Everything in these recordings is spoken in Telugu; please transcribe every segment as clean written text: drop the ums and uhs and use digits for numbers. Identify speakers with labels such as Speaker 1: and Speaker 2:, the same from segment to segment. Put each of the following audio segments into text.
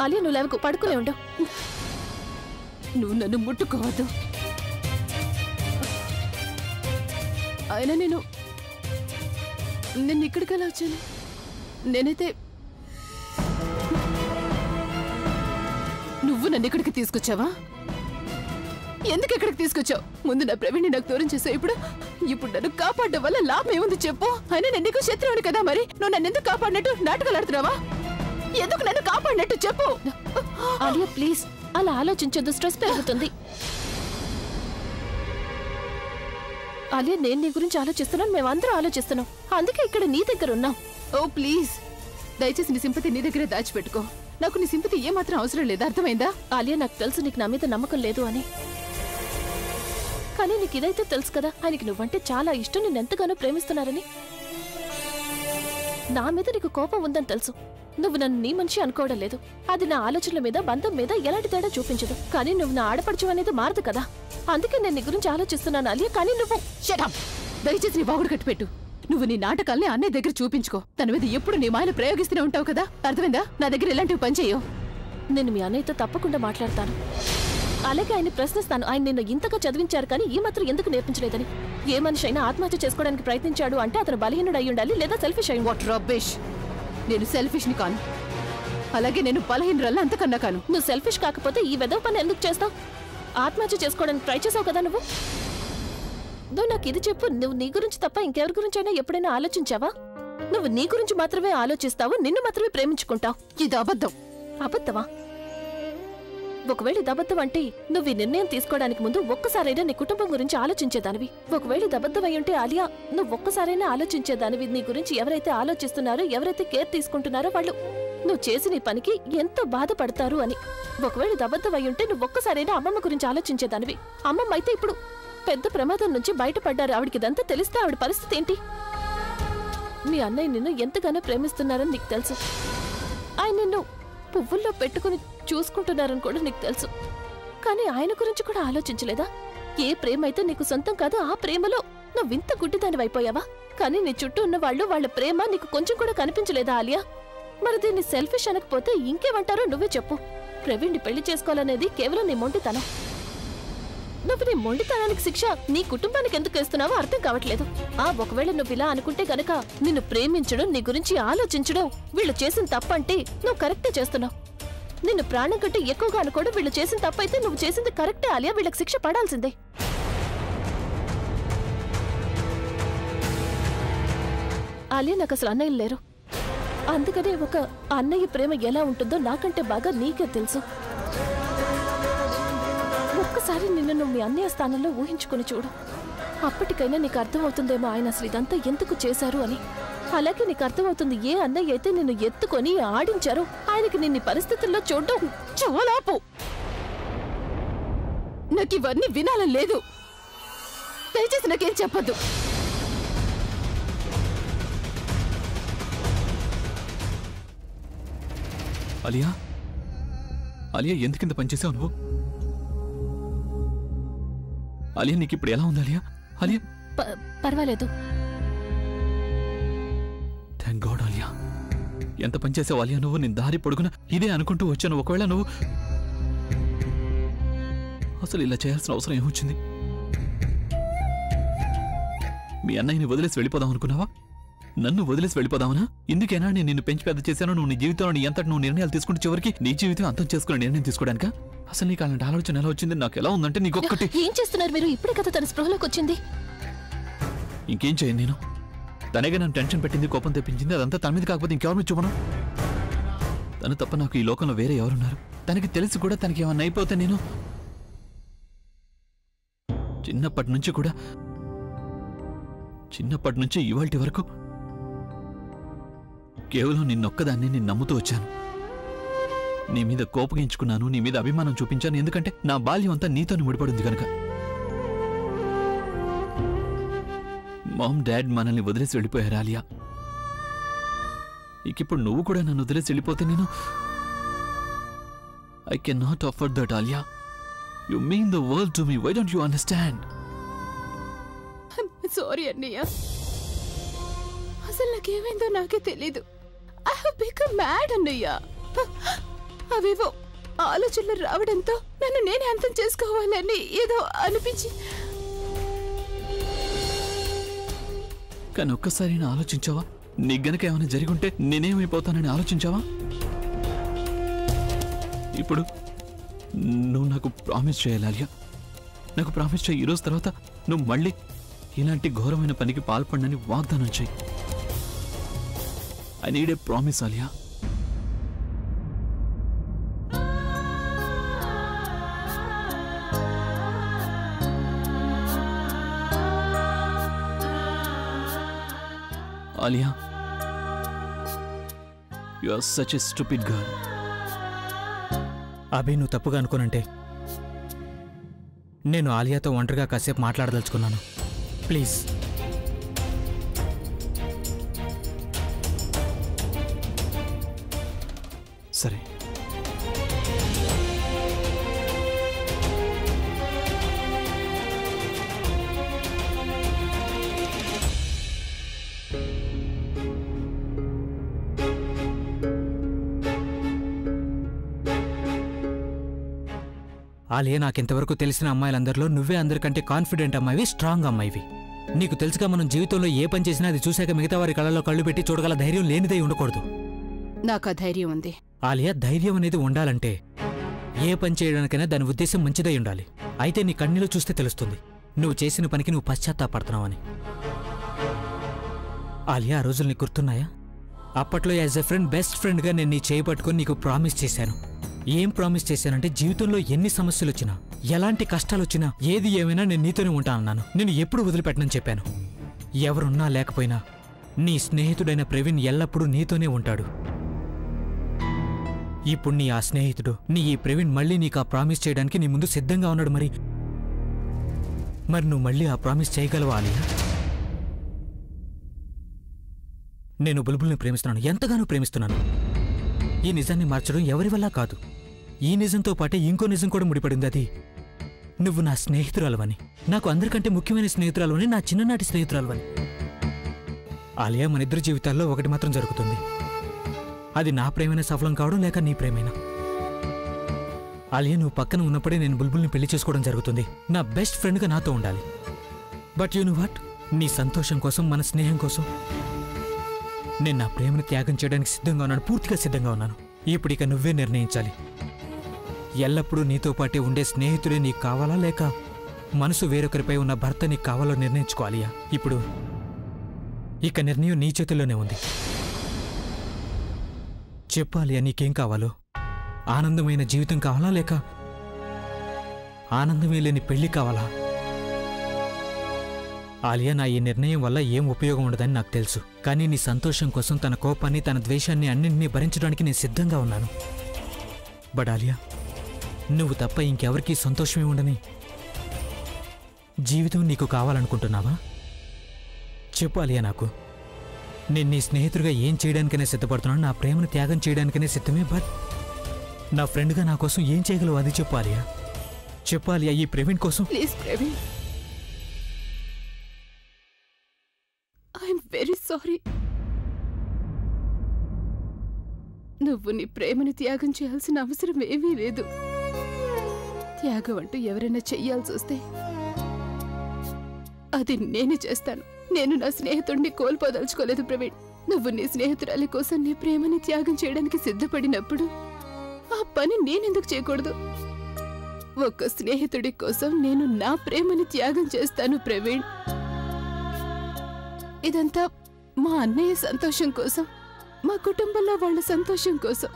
Speaker 1: ఆలియా నువ్వు లేవకు, పడుకునే ఉండు. నువ్వు నన్ను ముట్టుకోవద్దు. అయినా నేను ఇక్కడికి ఎలా వచ్చాను? నేనైతే నువ్వు నన్ను ఇక్కడికి తీసుకొచ్చావా? ఎందుకు ఇక్కడికి తీసుకొచ్చావు? ముందు నా ప్రవీణ్ని నాకు దూరం చేసావు. ఇప్పుడు నన్ను కాపాడడం వల్ల లాభం ఏముంది చెప్పు? అయినా నేను నీకు శత్రువుని కదా, మరి నువ్వు నన్ను ఎందుకు కాపాడినట్టు నాటకాలు ఆడుతున్నావా? ఎందుకు నన్ను కాపాడినట్టు చెప్పు.
Speaker 2: ఆలియా ప్లీజ్ అలా ఆలోచించొద్దు, స్ట్రెస్ పెరుగుతుంది. ఆలియా నేను నీ గురించి ఆలోచిస్తున్నాను, మేమందరం ఆలోచిస్తున్నాం, అందుకే ఇక్కడ నీ దగ్గర ఉన్నాం.
Speaker 1: ఓ ప్లీజ్ దయచేసి నీ సింపతి నీ దగ్గరే దాచిపెట్టుకో. నాకు నీ సింపతి ఏమాత్రం అవసరం లేదు, అర్థమైందా?
Speaker 2: ఆలియా నాకు తెలుసు నీకు నా మీద నమ్మకం లేదు అని, కానీ నీకు ఇదైతే తెలుసు కదా ఆయనకి నువ్వంటే చాలా ఇష్టం, నేను ఎంతగానో ప్రేమిస్తున్నారని. నా మీద నీకు కోపం ఉందని తెలుసు, నువ్వు నన్ను నీ మనిషి అనుకోవడం లేదు. అది నా ఆలోచనల మీద బంధం మీద ఎలాంటి తేడా చూపించదు. కానీ నువ్వు నా ఆడపడుచు అనేది మారదు కదా, అందుకే నేను నీ గురించి ఆలోచిస్తున్నాను ఆలియా. కానీ నువ్వు
Speaker 1: దయచేసి నీ బాగుడు కట్టిపెట్టు. నువ్వు నీ నాటకాల్ని అన్నయ్య దగ్గర చూపించుకో. తన మీద ఎప్పుడు నీ మాయలు ప్రయోగిస్తూనే ఉంటావు కదా, అర్థమైందా? నా దగ్గర ఎలాంటివి పని చేయవు.
Speaker 2: నేను మీ అన్నయ్యతో తప్పకుండా మాట్లాడతాను, అలాగే ఆయన ప్రశ్నిస్తాను. ఆయన నిన్ను ఇంతగా చదివించారు కానీ ఈ మాత్రం ఎందుకు నేర్పించలేదని. ఏ మనిషి అయినా ఆత్మహత్య చేసుకోవడానికి ప్రయత్నించాడు అంటే అతను బలహీనుడు అయి ఉండాలి, లేదా సెల్ఫిష్ అయి.
Speaker 1: What rubbish! నేను సెల్ఫిష్ని కాను, అలాగే నేను బలహీనురాలు అంతకన్నా కాను.
Speaker 2: నువ్వు సెల్ఫిష్ కాకపోతే ఈ వెదవ పని ఎందుకు చేస్తావు? ఆత్మహత్య చేసుకోవడానికి ట్రై చేసావు కదా నువ్వు. నాకు ఇది చెప్పు, నువ్వు నీ గురించి తప్ప ఇంకెవరి గురించి అయినా ఎప్పుడైనా ఆలోచించావా? నువ్వు నీ గురించి మాత్రమే ఆలోచిస్తావు, నిన్ను మాత్రమే ప్రేమించుకుంటావు.
Speaker 1: ఇది అబద్ధం.
Speaker 2: అబద్ధమా? ఒకవేళ ఇది అబద్ధం అంటే నువ్వు ఈ నిర్ణయం తీసుకోవడానికి ముందు ఒక్కసారైనా నీ కుటుంబం గురించి ఆలోచించేదానివి. ఒకవేళ ఇది అబద్ధం అయి ఉంటే ఆలియా నువ్వు ఒక్కసారైనా ఆలోచించేదానివి. నీ గురించి ఎవరైతే ఆలోచిస్తున్నారో, ఎవరైతే కేర్ తీసుకుంటున్నారో వాళ్ళు నువ్వు చేసిన ఈ పనికి ఎంతో బాధపడతారు అని. ఒకవేళ ఇది అబద్ధం అయి ఉంటే నువ్వు ఒక్కసారైనా అమ్మమ్మ గురించి ఆలోచించేదానివి. అమ్మమ్మ అయితే ఇప్పుడు పెద్ద ప్రమాదం నుంచి బయటపడ్డారు. ఆవిడికి ఇదంతా తెలిస్తే ఆవిడ పరిస్థితి ఏంటి? మీ అన్నయ్య నిన్ను ఎంతగానో ప్రేమిస్తున్నారని నీకు తెలుసు. ఆయన నిన్ను పువ్వుల్లో పెట్టుకుని చూసుకుంటున్నారని కూడా నీకు తెలుసు. కానీ ఆయన గురించి కూడా ఆలోచించలేదా? ఏ ప్రేమ అయితే నీకు సొంతం కాదో ఆ ప్రేమలో నువ్వు ఇంత గుడ్డిదాని అయిపోయావా? కానీ నీ చుట్టూ ఉన్న వాళ్ళ ప్రేమ నీకు కొంచెం కూడా కనిపించలేదా ఆలియా? మరి దీన్ని సెల్ఫిష్ అనకపోతే ఇంకేమంటారో నువ్వే చెప్పు. ప్రవీణ్ని పెళ్లి చేసుకోవాలనేది కేవలం నీ మొండితనం. నువ్వు నీ మొండితనానికి శిక్ష నీ కుటుంబానికి ఎందుకు వేస్తున్నావో అర్థం కావట్లేదు. ఒకవేళ నువ్వు ఇలా అనుకుంటే గనక నిన్ను ప్రేమించడం, నీ గురించి ఆలోచించడం వీళ్ళు చేసిన తప్పంటే నువ్వు కరెక్టే చేస్తున్నావు. నిన్ను ప్రాణం కంటే ఎక్కువగా అనుకోవడం వీళ్ళు చేసిన తప్పైతే నువ్వు చేసింది కరెక్టే ఆలియా. వీళ్ళకి శిక్ష పడాల్సిందే. ఆలియా నాకు అసలు అన్నయ్యలు లేరు, అందుకనే ఒక అన్నయ్య ప్రేమ ఎలా ఉంటుందో నాకంటే బాగా నీకే తెలుసు. ఒక్కసారి నిన్ను నువ్వు మీ అన్నయ్య స్థానంలో ఊహించుకుని చూడు. అప్పటికైనా నీకు అర్థమవుతుందేమో ఆయన అసలు ఇదంతా ఎందుకు చేశారు అని. అలాగే నీకు అర్థమవుతుంది ఏ అన్నయ్య అయితే నిన్ను ఎత్తుకొని ఆడించారో ఆయనకి నిన్ను పరిస్థితుల్లో చూడడం చాలాపు.
Speaker 1: నాకు ఇవన్నీ వినాలని లేదు, దయచేసి నాకేం చెప్పద్దు.
Speaker 3: అలియా, అలియా ఎందుకింత పనిచేసావు నువ్వు? అలియా నీకు ఇప్పుడు ఎలా ఉంది అలియా? అలియా
Speaker 2: పర్వాలేదు.
Speaker 3: థ్యాంక్ గాడ్ అలియా, ఎంత పనిచేసావు అలియా నువ్వు. నేను దారి పొడుగున ఇదే అనుకుంటూ వచ్చాను. ఒకవేళ నువ్వు అసలు ఇలా చేయాల్సిన అవసరం ఏమొచ్చింది? మీ అన్నయ్యని వదిలేసి వెళ్ళిపోదాం అనుకున్నావా? నన్ను వదిలేసి వెళ్ళిపోదామనా? ఇందుకేనా నేను నిన్ను పెంచి పెద్ద చేశాను? నువ్వు నీ జీవితంలో నీ అంతటి నువ్వు నిర్ణయాలు తీసుకుంటే చివరికి నీ జీవితం అంతం చేసుకునే నిర్ణయం తీసుకోవడానికా? అసలు నీకు అలాంటి ఆలోచన ఎలా వచ్చింది? నాకు ఎలా ఉందంటే నీకొక్కటి.
Speaker 2: ఏం చేస్తున్నారు మీరు? ఇప్పుడే కదా తన స్పృహలోకి వచ్చింది.
Speaker 3: ఇంకేం చేయను నేను. తనగా నన్ను టెన్షన్ పెట్టింది, కోపం తెప్పించింది, అదంతా తన మీద కాకపోతే ఇంకెవరి మీద చూపను? తను తప్ప నాకు ఈ లోకంలో వేరే ఎవరున్నారు? తనకి తెలిసి కూడా తనకి ఏమన్నా అయిపోతే నేను చిన్నప్పటి నుంచి ఇవాల్టి వరకు కేవలం నిన్నొక్కదాన్ని నేను నమ్ముతూ వచ్చాను. నీ మీద కోపగించుకున్నాను, నీ మీద అభిమానం చూపించాను. ఎందుకంటే నా బాల్యం అంతా నీతోనే ముడిపడింది కనుక. మామ్ డాడ్ మనల్ని వదిలేసి వెళ్ళిపోయారు ఆలియా. ఇప్పుడు నువ్వు కూడా నన్ను వదిలేసి వెళ్ళిపోతే నేను I can not afford that Alia. You mean the world to me. Why don't you understand?
Speaker 1: Sorry అన్నయ్య, అసలు నాకేమైందో నాకే తెలీదు. ఐ హావ్ బికమ్ మ్యాడ్ అన్నయ్య. అవేవో ఆలోచనలు రావడంతో నన్ను నేనే అంతం చేసుకోవాలని ఏదో అనిపించి.
Speaker 3: కానీ ఒక్కసారి ఆలోచించావా? నీకు గనక ఏమైనా జరిగుంటే నేనేమైపోతానని ఆలోచించావా? ఇప్పుడు నువ్వు నాకు ప్రామిస్ చేయాలి ఆలియా. నాకు ప్రామిస్ చేయి, ఈరోజు తర్వాత నువ్వు మళ్ళీ ఇలాంటి ఘోరమైన పనికి పాల్పడనని వాగ్దానం చేయి. I need a promise Alia. Alia, you are such a stupid girl.
Speaker 4: Abhi, నువ్వు తప్పుగా అనుకోనంటే నేను ఆలియాతో ఒంటరిగా కాసేపు మాట్లాడదలుచుకున్నాను. ప్లీజ్.
Speaker 3: సరే.
Speaker 4: ఆలియా, నాకింతవరకు తెలిసిన అమ్మాయిలందరిలో నువ్వే అందరికంటే కాన్ఫిడెంట్ అమ్మాయివి, స్ట్రాంగ్ అమ్మాయివి. నీకు తెలుసుగా, మనం జీవితంలో ఏ పని చేసినా అది చూశాక మిగతా వారి కళ్ళలో కళ్ళు పెట్టి చూడగల ధైర్యం లేనిదై ఉండకూడదు.
Speaker 1: నాకు ఆ ధైర్యం ఉంది.
Speaker 4: ఆలియా, ధైర్యం అనేది ఉండాలంటే ఏ పని చేయడానికైనా దాని ఉద్దేశం మంచిదై ఉండాలి. అయితే నీ కన్నీళ్ళు చూస్తే తెలుస్తుంది నువ్వు చేసిన పనికి నువ్వు పశ్చాత్తాపడుతున్నావని. ఆలియా, ఆ రోజులు నీకు గుర్తున్నాయా? అప్పట్లో యాజ్ ఎ ఫ్రెండ్, బెస్ట్ ఫ్రెండ్గా నేను నీ చేయి పట్టుకొని నీకు ప్రామిస్ చేశాను. ఏం ప్రామిస్ చేశానంటే, జీవితంలో ఎన్ని సమస్యలు వచ్చినా, ఎలాంటి కష్టాలు వచ్చినా, ఏది ఏమైనా నేను నీతోనే ఉంటానన్నాను. నేను ఎప్పుడు వదిలిపెట్టనని చెప్పాను. ఎవరున్నా లేకపోయినా నీ స్నేహితుడైన ప్రవీణ్ ఎల్లప్పుడూ నీతోనే ఉంటాడు. ఇప్పుడు నీ ఆ స్నేహితుడు, నీ ఈ ప్రవీణ్ మళ్ళీ నీకు ఆ ప్రామిస్ చేయడానికి నీ ముందు సిద్ధంగా ఉన్నాడు. మరి నువ్వు మళ్ళీ ఆ ప్రామిస్ చేయగలవా ఆలియా? నేను బుల్బుల్ని ప్రేమిస్తున్నాను, ఎంతగానో ప్రేమిస్తున్నాను. ఈ నిజాన్ని మార్చడం ఎవరి వల్ల కాదు. ఈ నిజంతో పాటే ఇంకో నిజం కూడా ముడిపడింది. అది నువ్వు నా స్నేహితురాలవని, నాకు అందరికంటే ముఖ్యమైన స్నేహితురాలవని, నా చిన్ననాటి స్నేహితురాలవని. ఆలియా, మన ఇద్దరి జీవితాల్లో ఒకటి మాత్రం జరుగుతుంది. అది నా ప్రేమైన సఫలం కావడం లేక నీ ప్రేమైన. ఆలియా, నువ్వు పక్కన ఉన్నప్పుడే నేను బుల్బుల్ని పెళ్లి చేసుకోవడం జరుగుతుంది. నా బెస్ట్ ఫ్రెండ్గా నాతో ఉండాలి. బట్ యు నో వాట్, నీ సంతోషం కోసం, మన స్నేహం కోసం నేను నా ప్రేమను త్యాగం చేయడానికి సిద్ధంగా ఉన్నాను, పూర్తిగా సిద్ధంగా ఉన్నాను. ఇప్పుడు ఇక నువ్వే నిర్ణయించాలి. ఎల్లప్పుడూ నీతో పాటే ఉండే స్నేహితుడే నీకు కావాలా, లేక మనసు వేరొకరిపై ఉన్న భర్త నీకు కావాలో నిర్ణయించుకోవాలియా. ఇప్పుడు ఇక నిర్ణయం నీ చేతుల్లోనే ఉంది. చెప్పాలియా, నీకేం కావాలో? ఆనందమైన జీవితం కావాలా, లేక ఆనందమే లేని పెళ్లి కావాలా? ఆలియా, నా ఈ నిర్ణయం వల్ల ఏం ఉపయోగం ఉండదని నాకు తెలుసు. కానీ నీ సంతోషం కోసం తన కోపాన్ని, తన ద్వేషాన్ని అన్నింటినీ భరించడానికి నేను సిద్ధంగా ఉన్నాను. బట్ ఆలియా, నువ్వు తప్ప ఇంకెవరికీ సంతోషమే ఉండని జీవితం నీకు కావాలనుకుంటున్నావా? చెప్పు ఆలియా నాకు. నేను నీ స్నేహితుడిగా ఏం చేయడానికైనా సిద్ధపడుతున్నాను, నా ప్రేమను త్యాగం చేయడానికైనా సిద్ధమే. బట్ నా ఫ్రెండ్గా నా కోసం ఏం చేయగలవు అది చెప్పు ఆలియా. చెప్పు ఆలియా, ఈ ప్రవీణ్ కోసం.
Speaker 1: Please Praveen, I'm very sorry. నువ్వు నీ ప్రేమని త్యాగం చేయాల్సిన అవసరం ఏమీ లేదు. త్యాగం అంటూ ఎవరైనా చెయ్యాల్సి వస్తే అది నేనే చేస్తాను. నేను నా స్నేహితుడిని కోల్పోదలుచుకోలేదు ప్రవీణ్. నువ్వు నీ స్నేహితురాలి కోసం నీ ప్రేమని త్యాగం చేయడానికి సిద్ధపడినప్పుడు ఆ పని నేనెందుకు చేయకూడదు? ఒక్క స్నేహితుడి కోసం నేను నా ప్రేమని త్యాగం చేస్తాను ప్రవీణ్. ఇదంతా మా అన్నయ్య సంతోషం కోసం, మా కుటుంబంలో వాళ్ళ సంతోషం కోసం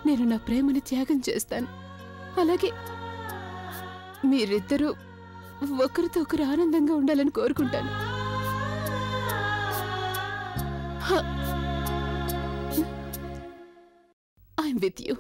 Speaker 1: నేను నా ప్రేమని త్యాగం చేస్తాను. అలాగే మీరిద్దరూ ఒకరితో ఒకరు ఆనందంగా ఉండాలని కోరుకుంటాను. I'm with you.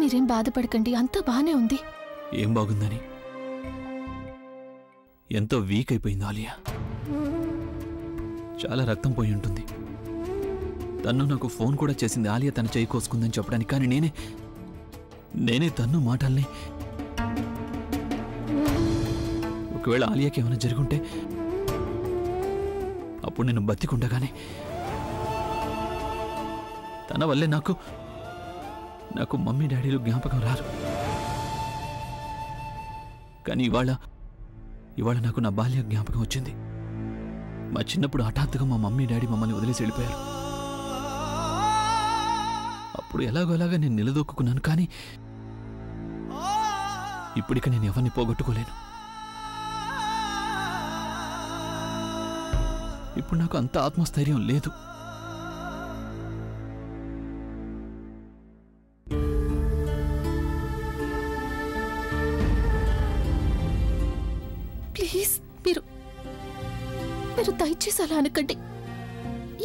Speaker 2: మీరేం బాధపడకండి, అంతా బానే ఉంది.
Speaker 3: ఏం బాగుందని? ఎంతో వీక్ అయిపోయింది ఆలియా. చాలా రక్తం పోయి ఉంటుంది. తన్ను నాకు ఫోన్ కూడా చేసింది ఆలియా తన చేయి కోసుకుందని చెప్పడానికి. కానీ నేనే తన్ను మాటల్ని, ఒకవేళ ఆలియాకి ఏమైనా జరుగుంటే అప్పుడు నేను బతికుండగానే తన వల్లే నాకు మమ్మీ డాడీలు జ్ఞాపకం రారు. కానీ ఇవాళ నాకు నా బాల్య జ్ఞాపకం వచ్చింది. మా చిన్నప్పుడు హఠాత్తుగా మా మమ్మీ డాడీ మమ్మల్ని వదిలేసి వెళ్ళిపోయారు. అప్పుడు ఎలాగోలాగా నేను నిలదొక్కున్నాను. కానీ ఇప్పుడిక నేను ఎవరిని పోగొట్టుకోలేను. ఇప్పుడు నాకు అంత ఆత్మస్థైర్యం లేదు.
Speaker 2: ప్లీజ్ మీరు దయచేసి అలా అనకండి.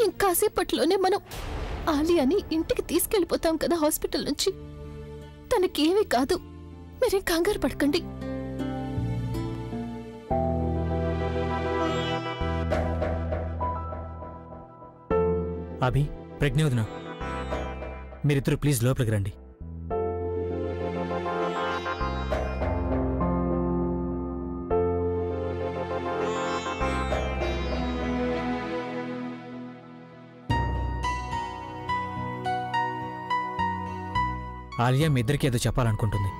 Speaker 2: ఇంకాసేపట్లోనే మనం ఆలియాని ఇంటికి తీసుకెళ్ళిపోతాం కదా హాస్పిటల్ నుంచి. తనకేమీ కాదు, మీరేం కంగారు పడకండి.
Speaker 4: అభి, ప్రజ్ఞ వదిన, మీరిద్దరు ప్లీజ్ లోపలికి రండి. ఆలియా మీ ఇద్దరికి ఏదో చెప్పాలనుకుంటుంది.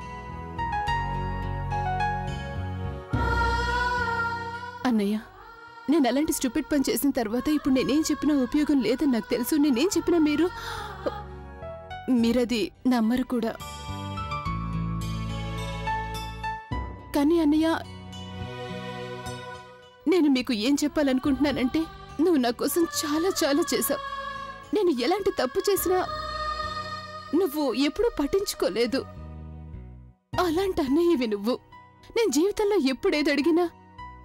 Speaker 1: అన్నయ్య, నేను అలాంటి స్టూపిడ్ పని చేసిన తర్వాత ఇప్పుడు నేనేం చెప్పినా ఉపయోగం లేదని నాకు తెలుసు. నేనేం చెప్పినా మీరది నమ్మరు కూడా. కానీ అన్నయ్య, నేను మీకు ఏం చెప్పాలనుకుంటున్నానంటే, నువ్వు నా కోసం చాలా చాలా చేశావు. నేను ఎలాంటి తప్పు చేసినా నువ్వు ఎప్పుడూ పట్టించుకోలేదు. అలాంటి అన్నయ్యవి నువ్వు. నేను జీవితంలో ఎప్పుడేది అడిగినా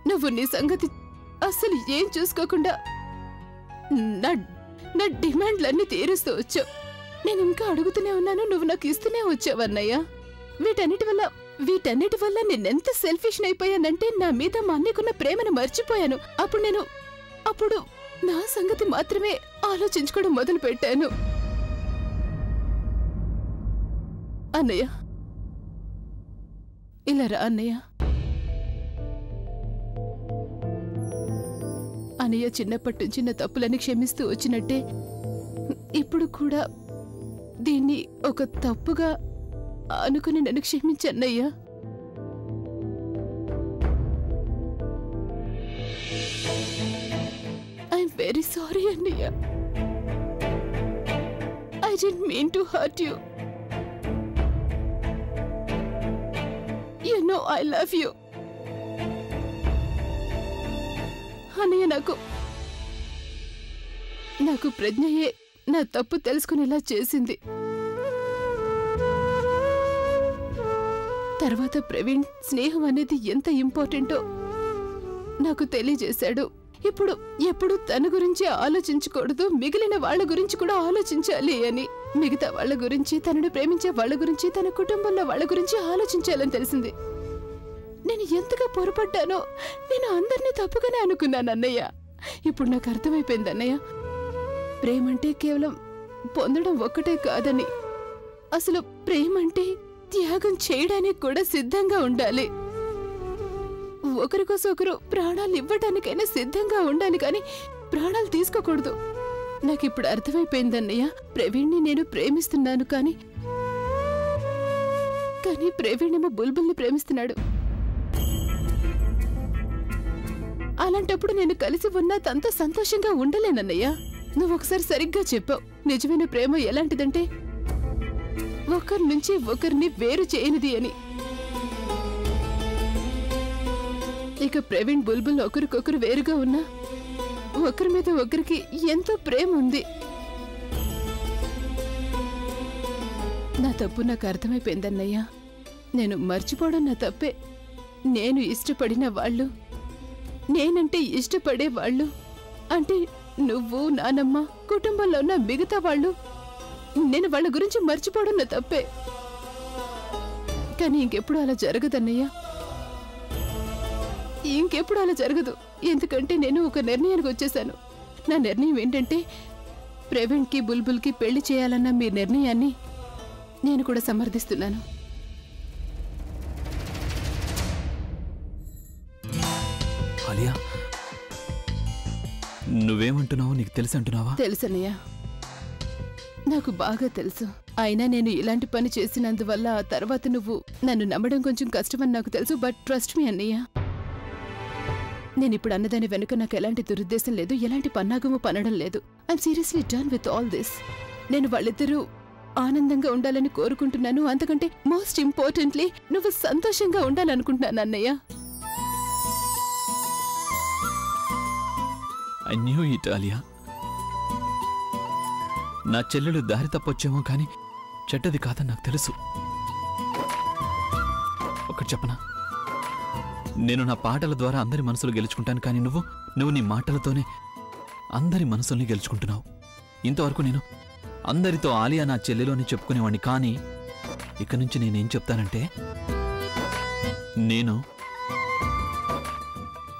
Speaker 1: నువ్వు నీ సంగతి అస్సలు ఏం చూసుకోకుండా నా డిమాండ్లన్నీ తీరుస్తూ వచ్చావు. నేను ఇంకా అడుగుతూనే ఉన్నాను, నువ్వు నాకు ఇస్తూనే వచ్చావు అన్నయ్య. వీటన్నిటి వల్ల నేనెంత సెల్ఫిష్ అయిపోయానంటే, నా మీద మా అన్నయ్యకున్న ప్రేమను మర్చిపోయాను. అప్పుడు నా సంగతి మాత్రమే ఆలోచించుకోవడం మొదలు పెట్టాను. అన్నయ్య, ఇలా రా అన్నయ్య. అన్నయ్య చిన్నప్పటి నుంచి నా తప్పులని క్షమిస్తూ వచ్చినట్టే ఇప్పుడు కూడా దీన్ని ఒక తప్పుగా అనుకుని నన్ను క్షమించన్నయ్యా. ఐఎమ్ వెరీ సారీ అన్నయ్య. I didn't mean to hurt you. You know I love you. అన్నయ్య, నాకు ప్రజ్ఞయే నా తప్పు తెలుసుకునేలా చేసింది. తర్వాత ప్రవీణ్ స్నేహం అనేది ఎంత ఇంపార్టెంటో నాకు తెలియజేశాడు. ఎప్పుడు తన గురించి ఆలోచించకూడదు, మిగిలిన వాళ్ళ గురించి కూడా ఆలోచించాలి అని. మిగతా వాళ్ళ గురించి, తనను ప్రేమించే వాళ్ళ గురించి, తన కుటుంబంలో వాళ్ళ గురించి ఆలోచించాలని తెలిసింది. నేను ఎంతగా పొరపడ్డానో. నేను అందరినీ తప్పుగానే అనుకున్నాను అన్నయ్య. ఇప్పుడు నాకు అర్థమైపోయింది అన్నయ్య, ప్రేమంటే కేవలం పొందడం ఒక్కటే కాదని. అసలు ప్రేమంటే త్యాగం చేయడానికి కూడా సిద్ధంగా ఉండాలి. ఒకరికోసం ఒకరు ప్రాణాలు ఇవ్వడానికైనా సిద్ధంగా ఉండాలి, కానీ ప్రాణాలు తీసుకోకూడదు. నాకిప్పుడు అర్థమైపోయిందన్నయ్య, ప్రవీణ్ని నేను ప్రేమిస్తున్నాను, కానీ ప్రవీణ్ ఏమో బుల్బుల్ని ప్రేమిస్తున్నాడు. అలాంటప్పుడు నేను కలిసి ఉన్నా తనతో సంతోషంగా ఉండలేనన్నయ్య. నువ్వు ఒకసారి సరిగ్గా చెప్పావు. నిజమైన ప్రేమ ఎలాంటిదంటే ఒకరి నుంచి ఒకరిని వేరు చేయనిది అని. ఇక ప్రవీణ్ బుల్బుల్ ఒకరికొకరు వేరుగా ఉన్నా ఒకరి మీద ఒకరికి ఎంతో ప్రేమ ఉంది. నా తప్పు నాకు అర్థమైపోయిందన్నయ్య. నేను మర్చిపోవడం నా తప్పే. నేను ఇష్టపడిన వాళ్ళు, నేనంటే ఇష్టపడే వాళ్ళు, అంటే నువ్వు, నానమ్మ, కుటుంబంలో ఉన్న మిగతా వాళ్ళు, నేను వాళ్ళ గురించి మర్చిపోవడం నా తప్పే. కానీ ఇంకెప్పుడు అలా జరగదన్నయ్య, ఇంకెప్పుడు అలా జరగదు. ఎందుకంటే నేను ఒక నిర్ణయానికి వచ్చేసాను. నా నిర్ణయం ఏంటంటే ప్రవీణ్కి బుల్బుల్కి పెళ్లి చేయాలన్న మీ నిర్ణయాన్ని నేను కూడా సమర్థిస్తున్నాను.
Speaker 3: ఆలియా, నువ్వేమంటున్నావో నీకు తెలిసి అంటున్నావా?
Speaker 1: తెలుసన్నయ్య, నాకు బాగా తెలుసు. అయినా నేను ఇలాంటి పని చేసినందువల్ల ఆ తర్వాత నువ్వు నన్ను నమ్మడం కొంచెం కష్టమని నాకు తెలుసు. బట్ ట్రస్ట్ మీ అన్నయ్య, నేను ఇప్పుడు అన్నదాని వెనుక నాకు ఎలాంటి దురుద్దేశం లేదు, ఎలాంటి పన్నాగము పనడం లేదు. I'm seriously done with all this. నేను వాళ్ళిద్దరూ ఆనందంగా ఉండాలని కోరుకుంటున్నాను. అంతకంటే మోస్ట్ ఇంపార్టెంట్లీ నువ్వు సంతోషంగా ఉండాలనుకుంటున్నాను అన్నయ్య.
Speaker 3: I knew it Alia. నా చెల్లెలు దారి తప్పొచ్చేమో కానీ చెడ్డది కాదని నాకు తెలుసు. ఒకటి చెప్పనా, నేను నా పాటల ద్వారా అందరి మనసులు గెలుచుకుంటాను, కానీ నువ్వు నీ మాటలతోనే అందరి మనసుల్ని గెలుచుకుంటున్నావు. ఇంతవరకు నేను అందరితో ఆలియా నా చెల్లెలు అని చెప్పుకునేవాడిని, కానీ ఇక నుంచి నేనేం చెప్తానంటే నేను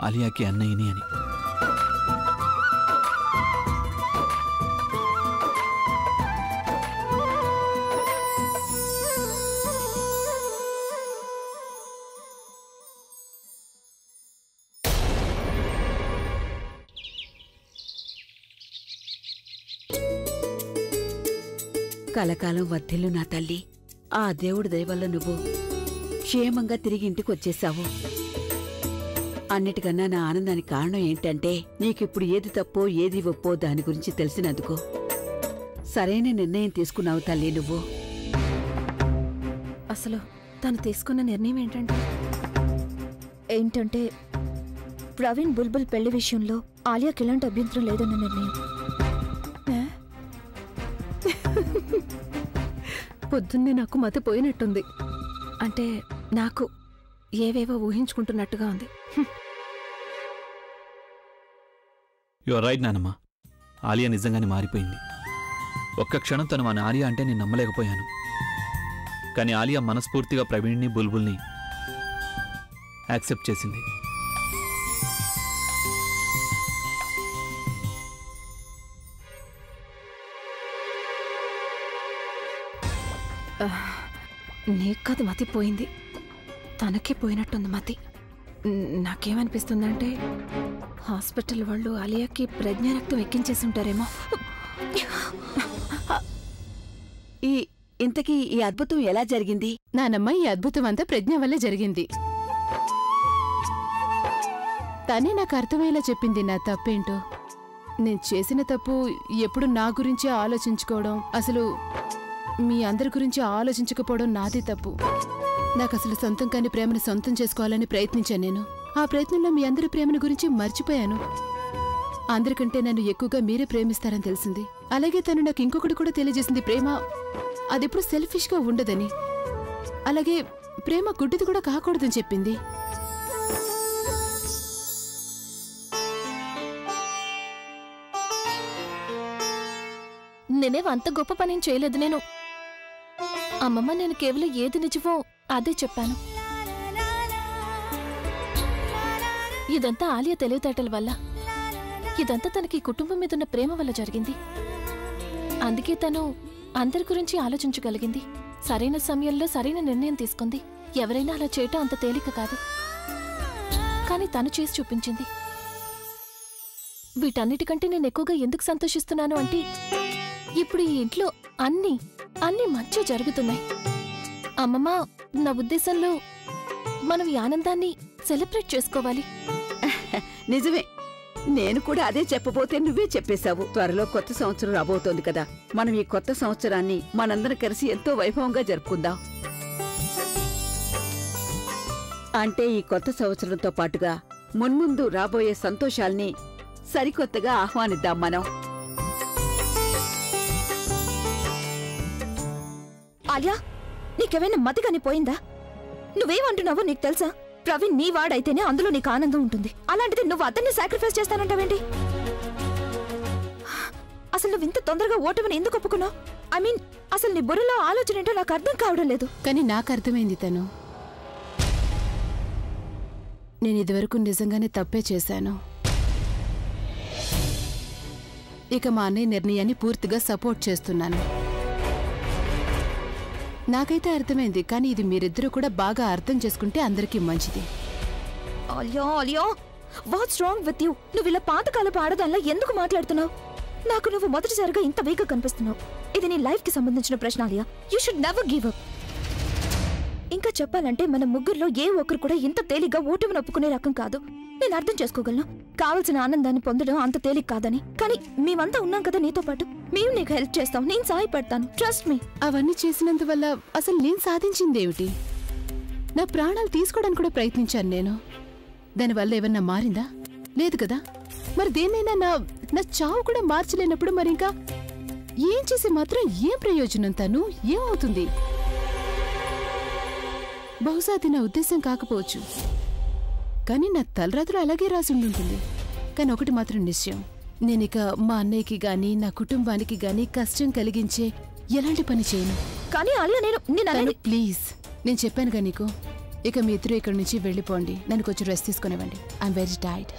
Speaker 3: ఆలియాకి అన్నయ్యని అని.
Speaker 5: కలకాలం వర్ధిల్లు నా తల్లి. ఆ దేవుడి దయవల్ల నువ్వు క్షేమంగా తిరిగి ఇంటికి వచ్చేశావు. అన్నిటికన్నా నా ఆనందానికి కారణం ఏంటంటే నీకిప్పుడు ఏది తప్పో ఏది ఒప్పో దాని గురించి తెలిసినందుకు. సరైన నిర్ణయం తీసుకున్నావు తల్లి నువ్వు.
Speaker 2: అసలు తను తీసుకున్న నిర్ణయం ఏంటంటే ప్రవీణ్ బుల్బుల్ పెళ్లి విషయంలో ఆలియాకి ఎలాంటి అభ్యంతరం లేదన్న నిర్ణయం.
Speaker 1: పొద్దున్నే నాకు మతి పోయినట్టుంది.
Speaker 2: అంటే నాకు ఏవేవో ఊహించుకుంటున్నట్టుగా ఉంది.
Speaker 3: యు ఆర్ రైట్ నానమ్మ. ఆలియా నిజంగానే మారిపోయింది. ఒక్క క్షణం తను మన ఆలియా అంటే నేను నమ్మలేకపోయాను. కానీ ఆలియా మనస్ఫూర్తిగా ప్రవీణ్ని బుల్బుల్ని యాక్సెప్ట్ చేసింది.
Speaker 2: నీకు కాదు మతి పోయింది, తనకే పోయినట్టుంది మతి. నాకేమనిపిస్తుందంటే హాస్పిటల్ వాళ్ళు ఆలియాకి ప్రజ్ఞారక్తం ఎక్కించేసి ఉంటారేమో.
Speaker 5: ఇంతకీ ఈ అద్భుతం ఎలా జరిగింది?
Speaker 1: నానమ్మ, ఈ అద్భుతం అంతా ప్రజ్ఞ వల్లే జరిగింది. తనే నాకు అర్థమయ్యేలా చెప్పింది నా తప్పేంటో. నేను చేసిన తప్పు ఎప్పుడు నా గురించే ఆలోచించుకోవడం, అసలు మీ అందరి గురించి ఆలోచించకపోవడం నాదే తప్పు. నాకు అసలు సొంతం కాని ప్రేమను సొంతం చేసుకోవాలని ప్రయత్నించాను నేను. ఆ ప్రయత్నంలో మీ అందరి ప్రేమను గురించి మర్చిపోయాను. అందరికంటే నన్ను ఎక్కువగా మీరే ప్రేమిస్తారని తెలిసింది. అలాగే తను నాకు ఇంకొకటి కూడా తెలియజేసింది, ప్రేమ అదెప్పుడు సెల్ఫిష్గా ఉండదని. అలాగే ప్రేమ గుడ్డిది కూడా కాకూడదని చెప్పింది.
Speaker 2: నేనేం అంత గొప్ప పనేం చేయలేదు. అమ్మమ్మ, నేను కేవలం ఏది నిజమో అదే చెప్పాను. ఇదంతా ఆలియా తెలివితేటల వల్ల, ఇదంతా తనకి కుటుంబం మీదున్న ప్రేమ వల్ల జరిగింది. అందుకే తను అందరి గురించి ఆలోచించగలిగింది. సరైన సమయంలో సరైన నిర్ణయం తీసుకుంది. ఎవరైనా అలా చేయటం అంత తేలిక కాదు, కానీ తను చేసి చూపించింది. వీటన్నిటికంటే నేను ఎక్కువగా ఎందుకు సంతోషిస్తున్నాను అంటే, ఇప్పుడు ఈ ఇంట్లో అన్ని మంచి జరుగుతున్నాయి. అమ్మమ్మ, నా ఉద్దేశంలో మనం ఈ ఆనందాన్ని సెలబ్రేట్ చేసుకోవాలి.
Speaker 5: నిజమే, నేను కూడా అదే చెప్పబోతే నువ్వే చెప్పేశావు. త్వరలో కొత్త సంవత్సరం రాబోతోంది కదా. మనం ఈ కొత్త సంవత్సరాన్ని మనందరం కలిసి ఎంతో వైభవంగా జరుపుకుందాం. అంటే ఈ కొత్త సంవత్సరంతో పాటుగా మున్ముందు రాబోయే సంతోషాల్ని సరికొత్తగా ఆహ్వానిద్దాం మనం.
Speaker 2: ఆలియా, నీకేమైనా మతి కాని పోయిందా? నువ్వేమంటున్నావో నీకు తెలుసా? ప్రవీణ్ నీ వాడైతేనే అందులో నీకు ఆనందం ఉంటుంది. అలాంటిది నువ్వు అతన్ని సాక్రిఫైస్ చేస్తానంటావేంటి? అసలు
Speaker 6: అసలు నువ్వు ఇంత తొందరగా ఓటమిని ఎందుకు ఒప్పుకున్నావు? ఐ మీన్ అసలు నీ బుర్రలో ఆలోచన ఏంటో నాకు అర్థం కావడం లేదు.
Speaker 1: కానీ నాకు అర్థమైంది తను. నేను ఇదివరకు నిజంగానే తప్పే చేశాను. ఇక మా అన్నయ్య నిర్ణయాన్ని పూర్తిగా సపోర్ట్ చేస్తున్నాను. నాకైతే అర్థమైంది, కానీ ఇది మీరిద్దరూ కూడా బాగా అర్థం చేసుకుంటే అందరికీ మంచిది.
Speaker 6: Alia what's wrong with you? నువ్వు ఇలా పాతకాలపు ఆడదానిలా ఎందుకు మాట్లాడుతున్నావు? నాకు నువ్వు మొదటిసారిగా ఇంత వీక్గా కనిపిస్తున్నావు. ఇది నీ లైఫ్ కి సంబంధించిన ప్రశ్న Alia. You should never give up. ఇంకా చెప్పాలంటే మన ముగ్గురులో ఏ ఒక్కరు కూడా ఇంత తేలిగ్గా ఓటమిని ఒప్పుకునే రకం కాదు. నేను అర్థం చేసుకోగలను కావలసిన ఆనందాన్ని పొందడం అంత తేలిక కాదని. కానీ మేమంతా ఉన్నాం కదా నీతో పాటు. మేము నీకు హెల్ప్ చేస్తాం, నేను సహాయపడతాను. Trust me.
Speaker 1: అవన్నీ చేసినందువల్ల అసలు నేను సాధించిందేమిటి? నా ప్రాణాలు తీసుకోవడానికి కూడా ప్రయత్నించాను నేను. దానివల్ల ఏమన్నా మారిందా? లేదు కదా. మరి దేన్నైనా నా చావు కూడా మార్చలేనప్పుడు మరి ఇంకా ఏం చేసి మాత్రం ఏం ప్రయోజనం? తను ఏమవుతుంది? బహుశా అది నా ఉద్దేశం కాకపోవచ్చు, కానీ నా తలరాత్రులు అలాగే రాసి ఉంటుంది. కానీ ఒకటి మాత్రం నిశ్చయం, నేనిక మా అన్నయ్యకి గాని నా కుటుంబానికి గాని కష్టం కలిగించే ఎలాంటి పని చేయను.
Speaker 6: కానీ ఆలియా నేను
Speaker 1: ప్లీజ్, నేను చెప్పానుగా నీకు. ఇక మీ ఇద్దరు ఇక్కడి నుంచి వెళ్ళిపోండి. నన్ను కొంచెం రెస్ట్ తీసుకునివ్వండి. I'm very tired.